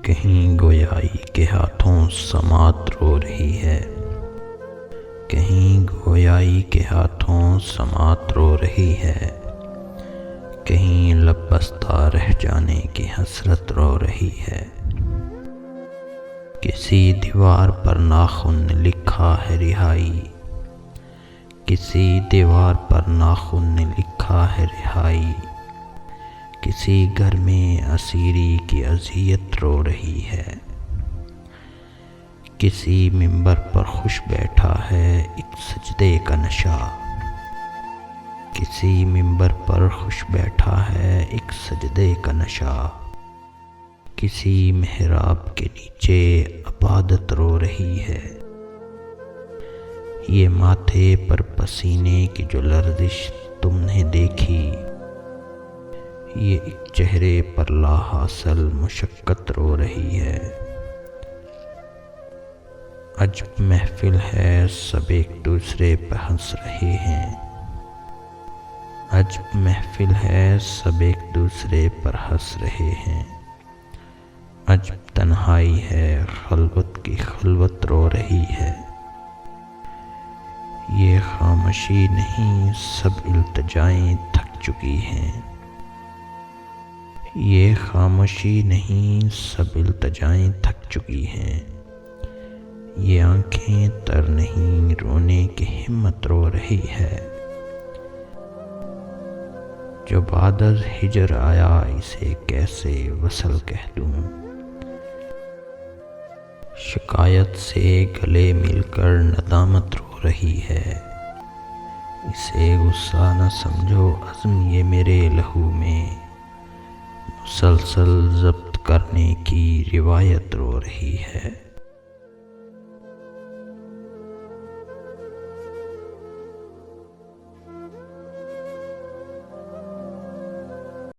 کہیں گویائی کے ہاتھوں سماعت رو رہی ہے، کہیں گویائی کے ہاتھوں سماعت رو رہی ہے، کہیں لب بستہ رہ جانے کی حسرت رو رہی ہے۔ کسی دیوار پر ناخن نے لکھا ہے رہائی، کسی دیوار پر ناخن نے لکھا ہے رہائی، کسی گھر میں اسیری کی اذیت رو رہی ہے۔ کسی ممبر پر خوش بیٹھا ہے ایک سجدے کا نشہ، کسی ممبر پر خوش بیٹھا ہے ایک سجدے کا نشہ، کسی محراب کے نیچے عبادت رو رہی ہے۔ یہ ماتھے پر پسینے کی جو لرزش تم نے دیکھی، یہ ایک چہرے پر لا حاصل مشقت رو رہی ہے۔ عجب محفل ہے سب ایک دوسرے پہ ہنس رہے ہیں، عجب محفل ہے سب ایک دوسرے پر ہنس رہے ہیں، عجب تنہائی ہے خلوت کی خلوت رو رہی ہے۔ یہ خاموشی نہیں سب التجائیں تھک چکی ہیں، یہ خاموشی نہیں سب التجائیں تھک چکی ہیں، یہ آنکھیں تر نہیں رونے کی ہمت رو رہی ہے۔ جو بعد از ہجر آیا اسے کیسے وصل کہہ دوں، شکایت سے گلے مل کر ندامت رو رہی ہے۔ اسے غصہ نہ سمجھو عزم یہ میرے لہو میں، مسلسل ضبط کرنے کی روایت رو رہی ہے۔